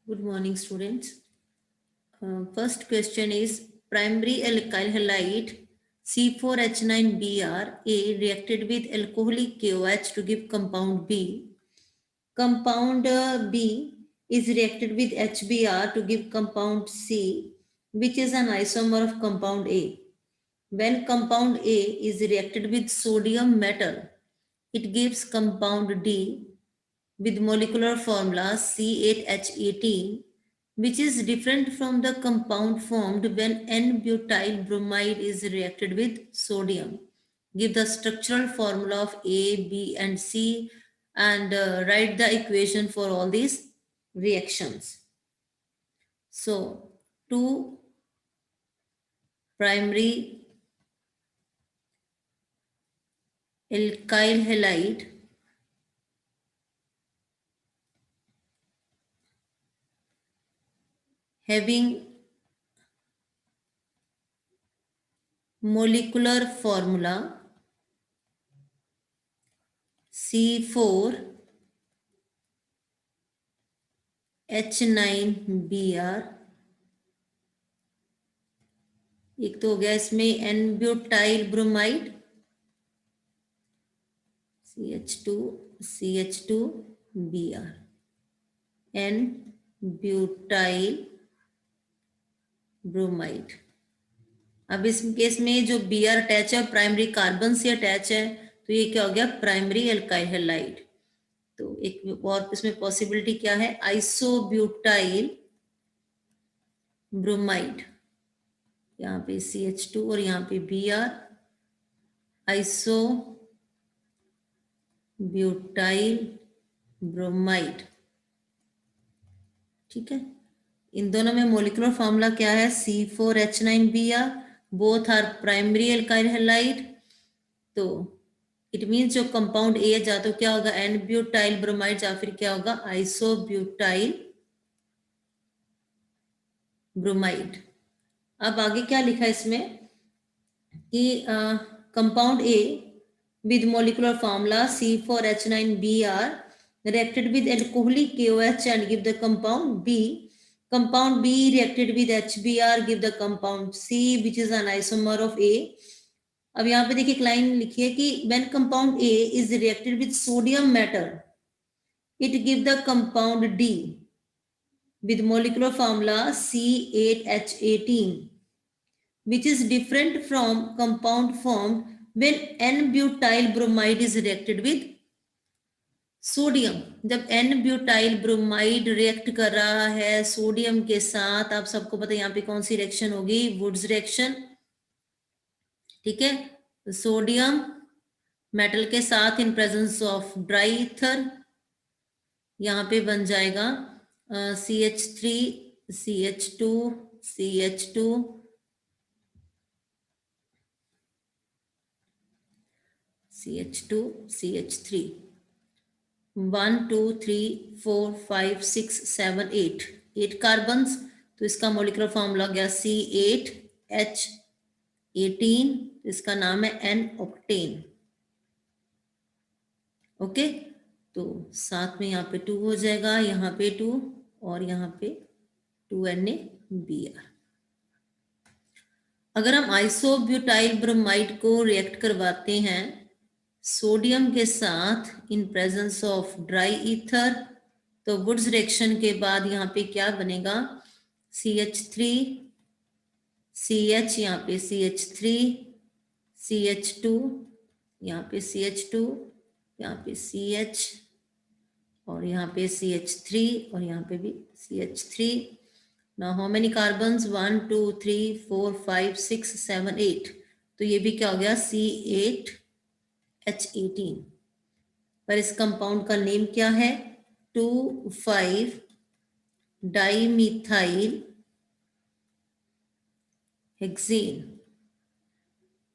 Good morning, students. First question is primary alkyl halide C4H9Br A reacted with alcoholic KOH to give compound B. Compound B is reacted with HBr to give compound C, which is an isomer of compound A. When compound A is reacted with sodium metal, it gives compound D with molecular formula C8H18, which is different from the compound formed when N-butyl bromide is reacted with sodium. Give the structural formula of A, B, and C and write the equation for all these reactions. So, 2 primary alkyl halide having molecular formula C4H9Br, एक तो हो गया इसमें n butyl bromide CH2Br, n butyl bromide. अब इस case में जो Br attach है प्राइमरी कार्बन से अटैच है, तो ये क्या हो गया प्राइमरी अल्काइल हैलाइड। तो एक और इसमें पॉसिबिलिटी क्या है, आइसोब्यूटाइल ब्रोमाइड, यहाँ पे CH2 और यहाँ पे Br, आइसो ब्यूटाइल ब्रोमाइड। ठीक है, इन दोनों में मोलिकुलर फॉर्मूला क्या है C4H9Br, both are primary alkyl halide. तो इट मींस जो कंपाउंड ए जा तो क्या होगा एन ब्यूटाइल ब्रोमाइड या फिर क्या होगा आइसोब्यूटाइल ब्रोमाइड। अब आगे क्या लिखा है इसमें कि compound A with molecular formula C4H9Br reacted with alcoholic KOH and give the compound B. Compound B reacted with HBr give the compound C, which is an isomer of A. अब यहाँ पे देखिए एक लाइन लिखी है कि when compound A is reacted with sodium metal, it give the compound D with molecular formula C8H18, which is different from compound formed when N-butyl bromide is reacted with sodium. जब N-butyl bromide react कर रहा है sodium के साथ, आप सबको पता है यहाँ पे कौन सी रिएक्शन होगी, वुड्स रिएक्शन। ठीक है, सोडियम मेटल के साथ in presence of dry ether, यहाँ पे बन जाएगा CH3 CH2 CH2 CH2 CH3, 1 2 3 4 5 6 7 8 carbons. तो इसका मोलिकुलर फॉर्मूला गया C8H18, इसका नाम है एन ऑक्टेन। ओके, तो साथ में यहाँ पे 2 हो जाएगा, यहाँ पे 2 और यहाँ पे 2NaBr। अगर हम आइसोब्यूटाइल ब्रोमाइड को रिएक्ट करवाते हैं सोडियम के साथ in presence of dry ether, तो वुड्स रिएक्शन के बाद यहाँ पे क्या बनेगा CH3 CH, यहाँ पे CH3 CH2, यहाँ पे CH2, यहाँ पे CH और यहाँ पे CH3 और यहाँ पे भी CH3। Now how many carbons, 1 2 3 4 5 6 7 8, तो ये भी क्या हो गया C8H18। पर इस कंपाउंड का नेम क्या है 2,5 डाइमिथाइल हेक्सेन।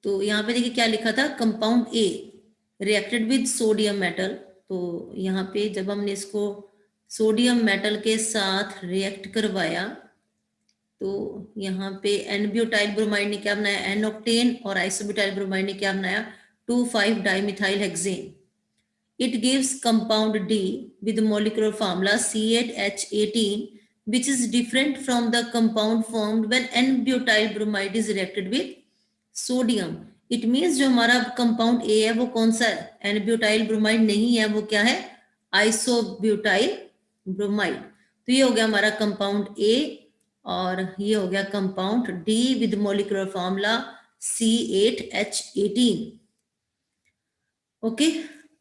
तो यहाँ पे देखिए क्या लिखा था, compound A reacted with sodium metal. तो यहाँ पे जब हमने इसको सोडियम मेटल के साथ रिएक्ट करवाया तो यहाँ पे N-ब्यूटाइल ब्रोमाइड ने क्या बनाया एन ऑक्टेन, और आइसोब्यूटाइल ब्रोमाइड ने क्या बनाया 2,5 dimethyl hexane. It gives compound D with molecular formula C8H18, which is different from the compound formed when n-butyl bromide is reacted with sodium. It means जो हमारा compound A है वो कौन सा है? n-butyl bromide नहीं है, वो क्या है? Isobutyl bromide. तो ये हो गया हमारा कंपाउंड A और ये हो गया compound D with molecular formula C8H18. Okay,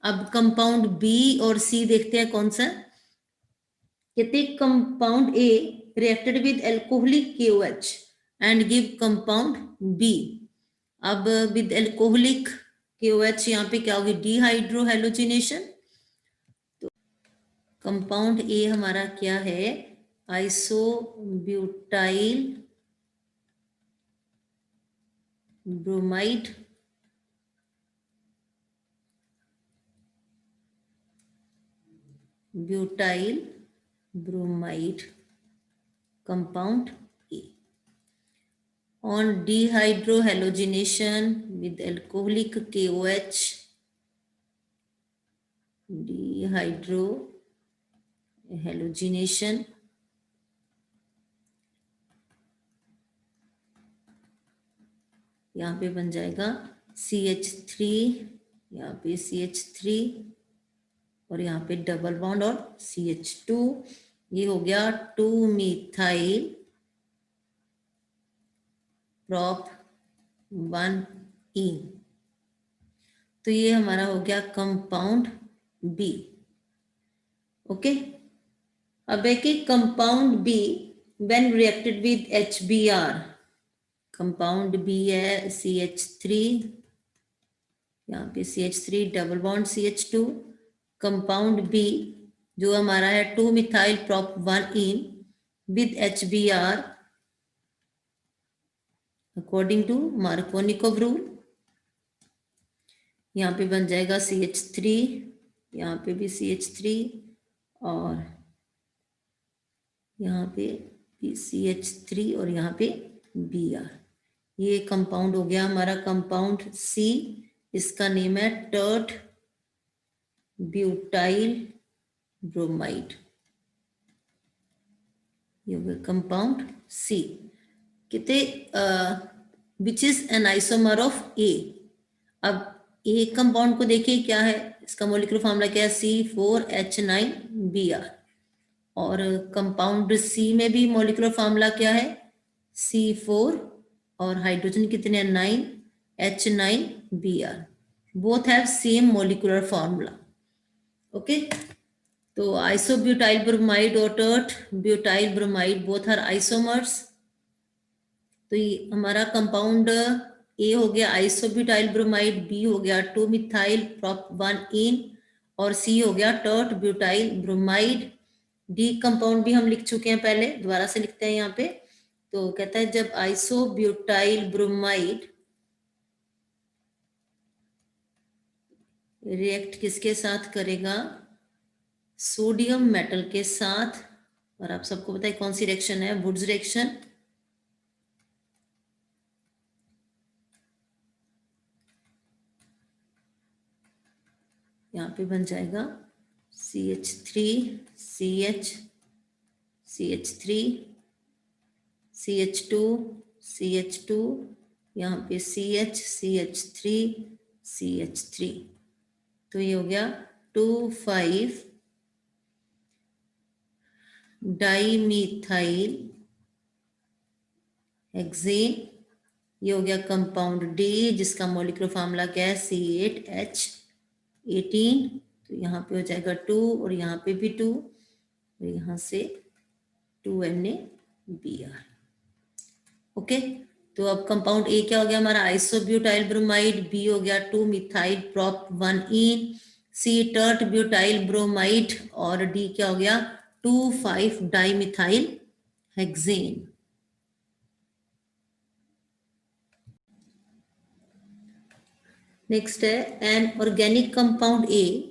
अब कंपाउंड B और C देखते हैं कौन सा. कहते compound A reacted with alcoholic KOH and give compound B. अब विद एल्कोहलिक KOH यहाँ पे क्या होगी? Dehydro halogenation. तो कंपाउंड ए हमारा क्या है? Isobutyl bromide butyl bromide compound A. On dehydrohalogenation with alcoholic KOH, dehydrohalogenation यहाँ पे बन जाएगा CH3, यहाँ पे CH3 और यहाँ पे डबल बॉन्ड और CH2. ये हो गया 2-methyl prop 1-ene. तो ये हमारा हो गया कंपाउंड बी. ओके, अब एक compound B when reacted with HBr. Compound B है CH3, यहाँ पे CH3 double bond CH2. Compound B जो हमारा है 2-methyl prop 1-ene with HBr according to Markovnikov rule. यहाँ पे बन जाएगा CH3, यहाँ पे भी CH3 और यहाँ पे भी CH3 और यहाँ पे Br. ये कंपाउंड हो गया हमारा कंपाउंड C. इसका नेम है टर्ट ब्यूटाइल ब्रोमाइड. ये हो गया कंपाउंड C. कहते which is an isomer of A. अब ए कंपाउंड को देखिए क्या है, इसका मोलिकुलर फॉर्मूला क्या है? C4H9Br. और कंपाउंड सी में भी मोलिकुलर फॉर्मूला क्या है? C4 और हाइड्रोजन कितने हैं? 9H9Br. Both have same molecular formula. Okay, तो आइसोब्यूटाइल ब्रोमाइड और tert butyl bromide both are isomers. तो ये हमारा कंपाउंड ए हो गया आइसोब्यूटाइल ब्रोमाइड, बी हो गया 2-methyl prop 1-ene और सी हो गया tert butyl bromide. D compound भी हम लिख चुके हैं पहले, दोबारा से लिखते हैं यहाँ पे. तो कहता है जब आइसोब्यूटाइल ब्रोमाइड रिएक्ट किसके साथ करेगा? सोडियम मेटल के साथ. और आप सबको पता है कौन सी रिएक्शन है? Wurtz reaction. यहाँ पे बन जाएगा CH3 CH CH3 CH2 CH2 यहाँ पे CH CH3 CH3. तो ये हो गया 2,5 डाइमीथाइल हेक्सेन. ये हो गया कंपाउंड डी जिसका मोलिकुलर फॉर्मूला क्या है? C8H18. तो यहाँ पे हो जाएगा 2 और यहाँ पे भी 2 और यहाँ से 2NaBr. ओके, तो अब कंपाउंड ए क्या हो गया हमारा? Isobutyl bromide. बी हो गया 2-methyl prop 1-ene. सी टर्ट ब्यूटाइल ब्रोमाइड और डी क्या हो गया? 2,5 डाइमिथाइल हेक्सेन. नेक्स्ट है an organic compound A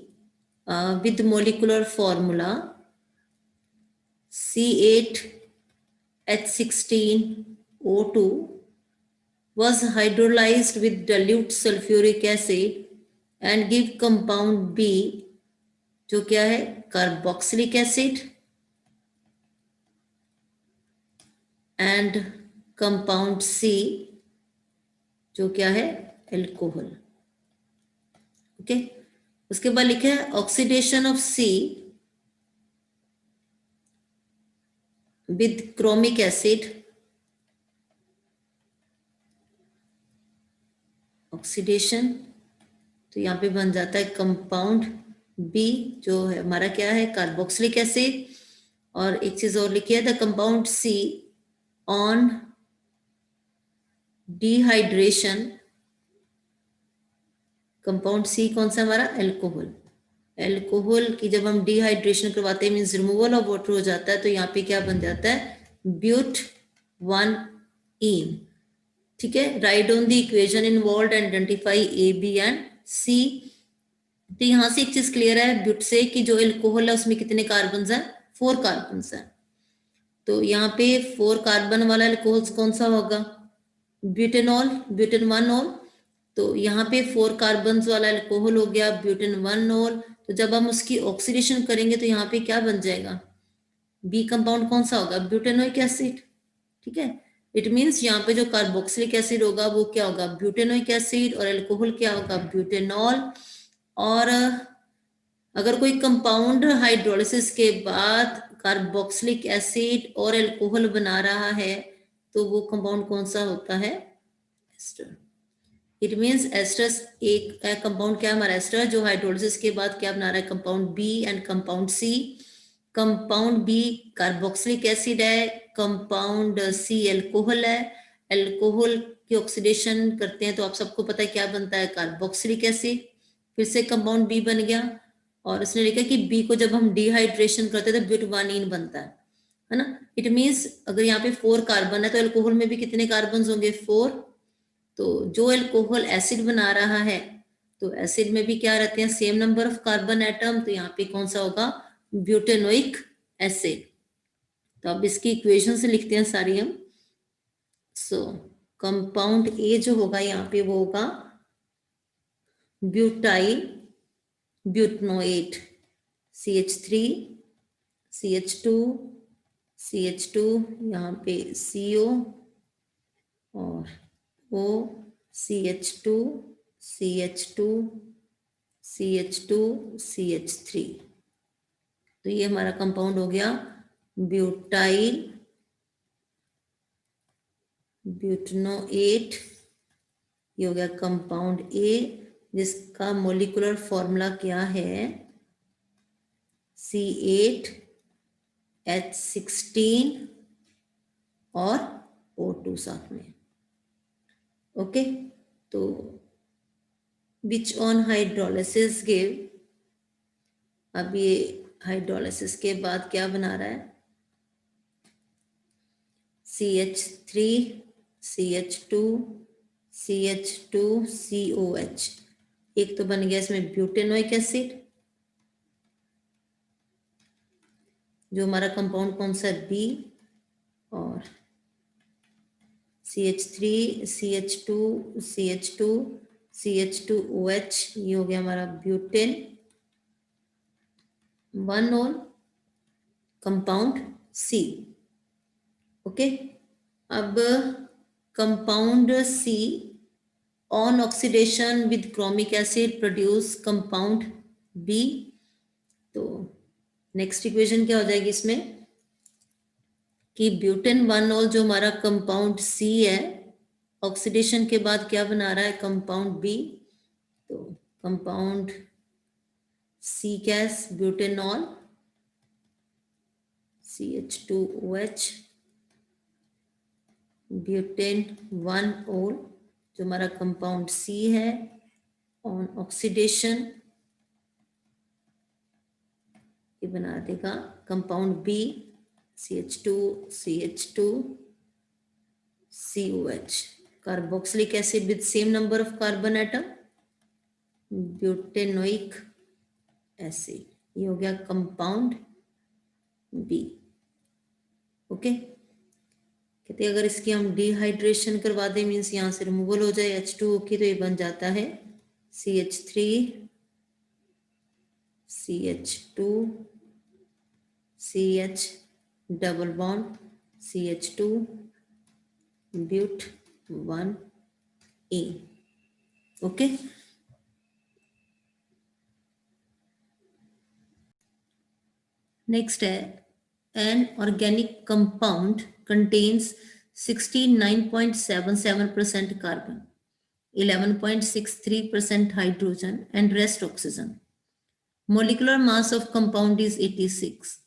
with molecular formula C8H16O2 was hydrolyzed with dilute sulfuric acid and give compound B जो क्या है? Carboxylic acid. And compound C जो क्या है, एल्कोहल। ओके, उसके बाद लिखा है oxidation of C with chromic acid, oxidation, तो यहाँ पे बन जाता है कंपाउंड बी जो है हमारा क्या है, कार्बोक्सिलिक एसिड। और एक चीज और लिखी है, the compound C on dehydration, compound C कौन सा हमारा, एल्कोहल। एल्कोहल की जब हम डिहाइड्रेशन करवाते हैं मीन्स रिमूवल ऑफ वाटर हो जाता है, तो यहाँ पे क्या बन जाता है, ब्यूट 1 इन। ठीक है, right on the equation involve and identify A B and C. तो यहां से एक चीज क्लियर है ब्यूट से कि जो एल्कोहल है उसमें कितने कार्बन हैं, 4 कार्बन हैं। तो यहाँ पे 4 कार्बन वाला एल्कोहल कौन सा होगा, ब्यूटेनॉल, ब्यूटेन 1 तो यहाँ पे 4 कार्बन वाला एल्कोहल हो गया ब्यूटेन 1 तो जब हम उसकी ऑक्सीडेशन करेंगे तो यहाँ पे क्या बन जाएगा, बी कंपाउंड कौन सा होगा, ब्यूटेनोइक एसिड। ठीक है, इट मीन्स यहाँ पे जो कार्बोक्सिलिक एसिड होगा वो क्या होगा, ब्यूटेनोइक एसिड, और एल्कोहल क्या होगा, ब्यूटेनॉल। और अगर कोई कंपाउंड हाइड्रोलिसिस के बाद कार्बोक्सिलिक एसिड और एल्कोहल बना रहा है तो वो कंपाउंड कौन सा होता है, एस्टर। इट मीन्स एस्टर एक कंपाउंड क्या हमारा एस्टर जो हाइड्रोलिसिस के बाद क्या बना रहा है, compound B and compound C. Compound B carboxylic acid है, कंपाउंड सी एल्कोहल है। एल्कोहल की ऑक्सीडेशन करते हैं तो आप सबको पता है क्या बनता है, कार्बोक्सिलिक एसिड। फिर से कंपाउंड बी बन गया, और उसने लिखा कि बी को जब हम डिहाइड्रेशन करते हैं तो ब्यूटवानीन बनता है ना। इट मीन्स अगर यहाँ पे 4 कार्बन है तो एल्कोहल में भी कितने कार्बन होंगे, 4। तो जो एल्कोहल एसिड बना रहा है तो एसिड में भी क्या रहते हैं, same number of carbon atom, तो यहाँ पे कौन सा होगा, ब्यूटेनोइक एसिड। तो अब इसकी इक्वेशन से लिखते हैं सारी हम। सो कंपाउंड ए जो होगा यहाँ पे वो होगा ब्यूटाइल ब्यूटनोएट, CH3 CH2 CH2, यहाँ पे CO और O, CH2 CH2 CH2 CH3। तो ये हमारा कंपाउंड हो गया ब्यूटाइल ब्यूटनोएट। ये हो गया कंपाउंड ए जिसका मोलिकुलर फॉर्मूला क्या है, C8H16 और O2 साथ में। ओके, तो विच ऑन हाइड्रोलिसिस गिव, अब ये हाइड्रोलिसिस के बाद क्या बना रहा है, CH3 CH2 CH2 COH। एक तो बन गया इसमें ब्यूटेनोइक एसिड जो हमारा कंपाउंड कौन सा है, बी, और CH3 CH2 CH2 CH2OH, ये हो गया हमारा ब्यूटेन 1 कंपाउंड सी। ओके, अब compound C on oxidation with chromic acid produce compound B. तो नेक्स्ट इक्वेशन क्या हो जाएगी इसमें कि ब्यूटेन 1 जो हमारा कंपाउंड सी है ऑक्सीडेशन के बाद क्या बना रहा है, कंपाउंड बी। तो compound C gas butanol CH2OH butane 1 जो हमारा कंपाउंड सी है ऑन ऑक्सीडेशन ये बना देगा compound B CH2 CH2 COH, carboxylic acid with same number of carbon atom, butanoic acid, ये हो गया कंपाउंड बी। ओके, कहते अगर इसकी हम डिहाइड्रेशन करवा दें मीन्स यहाँ से रिमूवल हो जाए H2O की, तो ये बन जाता है CH3 CH2 CH double bond CH2 ब्यूट 1A। ओके, नेक्स्ट है an organic compound contains 69.77% carbon, 11.63% hydrogen and rest oxygen. Molecular mass of compound is 86.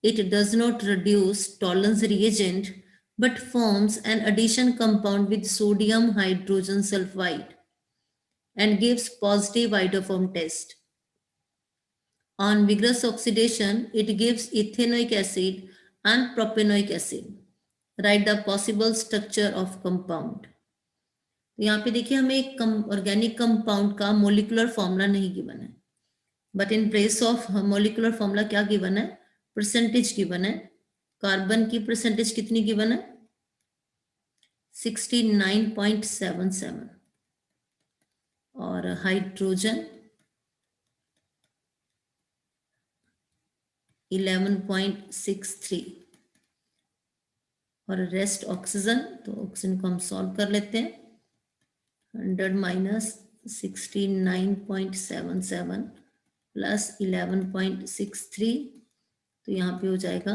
It does not reduce Tollens reagent but forms an addition compound with sodium hydrogen sulfide and gives positive iodoform test. On vigorous oxidation, it gives ethanoic acid and propanoic acid. Write the possible structure of compound. तो यहाँ पे देखिए हमें एक organic compound का molecular formula नहीं given है, but in place of molecular formula क्या गिवन है, परसेंटेज गिवन है। कार्बन की परसेंटेज कितनी गिवन है, 69.77, और हाइड्रोजन 11.63, और रेस्ट ऑक्सीजन, तो ऑक्सीजन को हम सॉल्व कर लेते हैं। 100 माइनस 69.77 प्लस 11.63, तो यहाँ पे हो जाएगा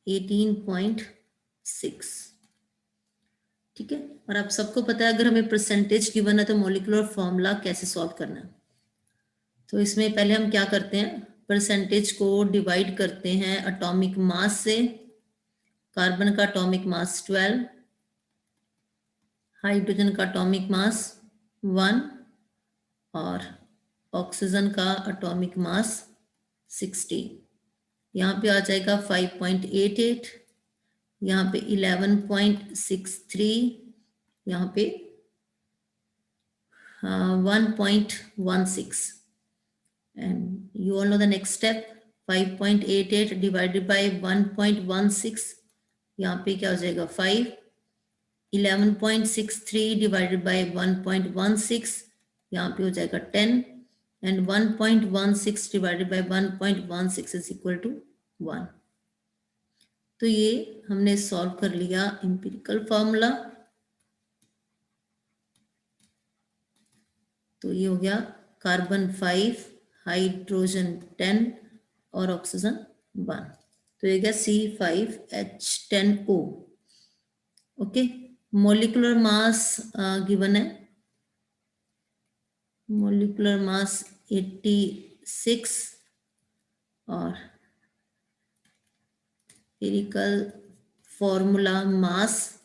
18.6। ठीक है, और आप सबको पता है अगर हमें परसेंटेज गिवन है तो मॉलिक्यूलर फॉर्मूला कैसे सॉल्व करना है। तो इसमें पहले हम क्या करते हैं, परसेंटेज को डिवाइड करते हैं एटॉमिक मास से। कार्बन का एटॉमिक मास 12, हाइड्रोजन का एटॉमिक मास 1 और ऑक्सीजन का एटॉमिक मास 60। यहाँ पे आ जाएगा 5.88, यहाँ पे 11.63, यहाँ पे 1.16, and you all know the next step, 5.88 divided by 1.16, यहाँ पे क्या हो जाएगा 5, 11.63 divided by 1.16, यहाँ पे हो जाएगा 10, and 1.16 divided by 1.16 is equal to 1। तो ये हमने सॉल्व कर लिया एम्पिरिकल फॉर्मूला। तो ये हो गया कार्बन 5, हाइड्रोजन 10 और ऑक्सीजन 1, तो ये गया C5H10O। Okay, molecular mass given है, मोलिकुलर मास 86 और एम्पिरिकल फॉर्मूला मास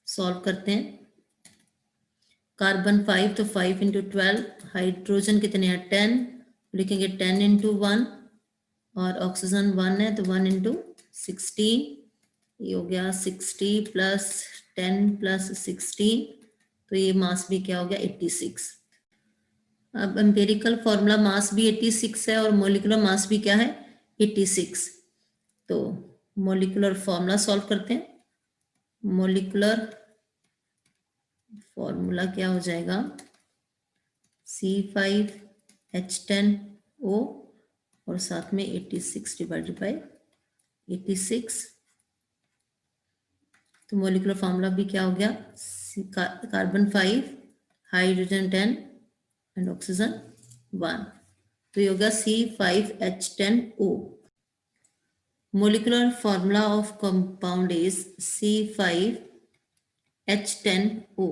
सॉल्व करते हैं। कार्बन 5, तो 5 इंटू 12, हाइड्रोजन कितने हैं 10, लिखेंगे 10 इंटू 1, और ऑक्सीजन 1 है तो 1 इंटू 16, ये हो गया 60 प्लस 10 प्लस 16, तो ये मास भी क्या हो गया 86। अब एम्पिरिकल फॉर्मूला मास भी 86 है और मोलिकुलर मास भी क्या है 86। तो मोलिकुलर फॉर्मूला सॉल्व करते हैं। मोलिकुलर फॉर्मूला क्या हो जाएगा, C5H10O और साथ में 86 डिवाइडेड बाय 86, तो मोलिकुलर फॉर्मूला भी क्या हो गया, कार्बन 5, हाइड्रोजन 10 एंड ऑक्सीजन 1, तो ये होगा C5H10O। Molecular formula of compound is C5H10O।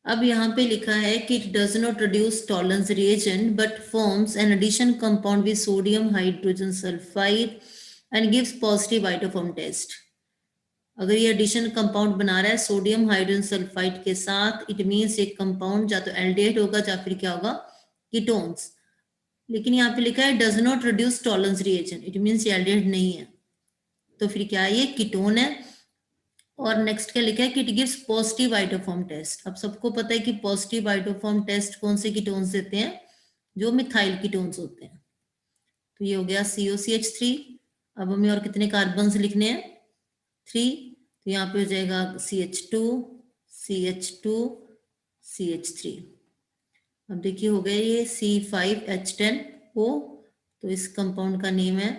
अब यहाँ पे लिखा है कि it does not reduce Tollens reagent but forms an addition compound with sodium hydrogen sulphide and gives positive iodoform test. अगर ये एडिशन कंपाउंड बना रहा है सोडियम हाइड्रोजन सल्फाइड के साथ, इट मीन्स एक कंपाउंड या तो एल्डिहाइड होगा या फिर क्या होगा कीटोन्स। लेकिन यहाँ पे लिखा है does not reduce Tollens reagent, it means ये एल्डिहाइड नहीं है, तो फिर क्या है ये कीटोन है। और नेक्स्ट क्या लिखा है कि it gives positive iodoform test. अब सबको पता है कि पॉजिटिव आइटोफॉर्म टेस्ट कौन से कीटोन्स देते हैं, जो मिथाइल कीटोन्स होते हैं। तो ये हो गया COCH3। अब हमें और कितने कार्बन लिखने हैं 3, तो यहाँ पे हो जाएगा CH2 CH2 CH3। अब देखिए हो गया ये C5H10O, तो इस कंपाउंड का नेम है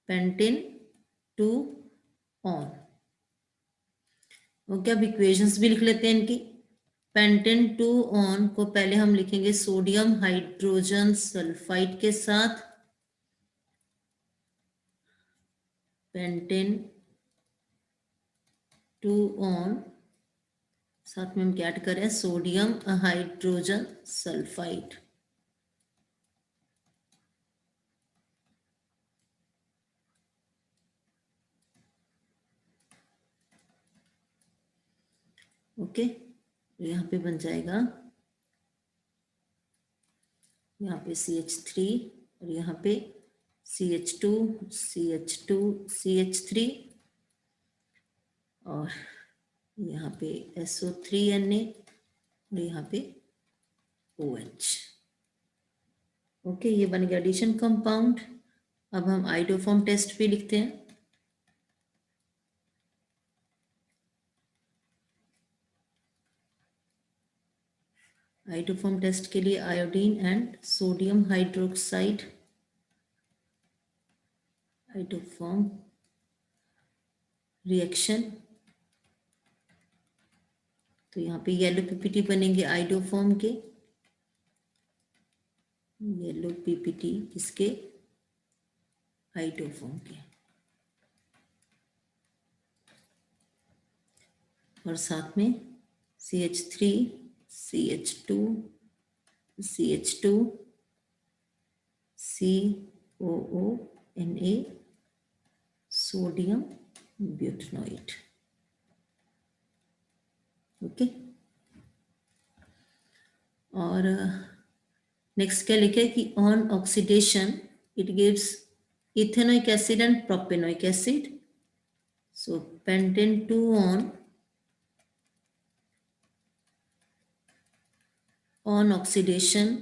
पेंटेन टू ऑन। ओके, अब इक्वेशंस भी लिख लेते हैं इनकी। पेंटेन टू ऑन को पहले हम लिखेंगे सोडियम हाइड्रोजन सल्फाइड के साथ, पेंटेन टू ऑन, साथ में हम क्या ऐड करें, सोडियम हाइड्रोजन सल्फाइड। ओके, यहाँ पे बन जाएगा, यहाँ पे CH3 और यहाँ पे CH2 CH2 CH3 और यहाँ पे SO3Na और यहाँ पे OH। ओके, ये बन गया एडिशन कंपाउंड। अब हम आइडोफॉर्म टेस्ट भी लिखते हैं। आइडोफॉर्म टेस्ट के लिए iodine and sodium hydroxide, iodoform reaction. तो यहाँ पे येलो पीपीटी बनेंगे आइडोफॉर्म के, येलो पीपीटी किसके, आइडोफॉर्म के। और साथ में CH3 CH2 CH2 COONA sodium butanoate. Okay, और नेक्स्ट क्या लिखे कि on oxidation it gives ethanoic acid and propanoic acid. So pentane two on oxidation,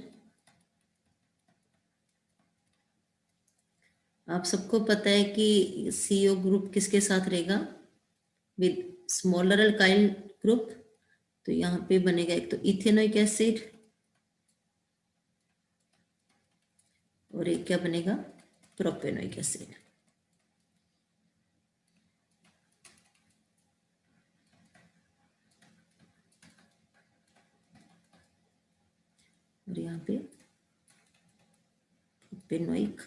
आप सबको पता है कि CO ग्रुप किसके साथ रहेगा, विद स्मॉलर अल्काइल ग्रुप। तो यहाँ पे बनेगा एक तो इथेनोइक एसिड और एक क्या बनेगा, प्रोपेनोइक एसिड। और यहाँ पे प्रोपेनोइक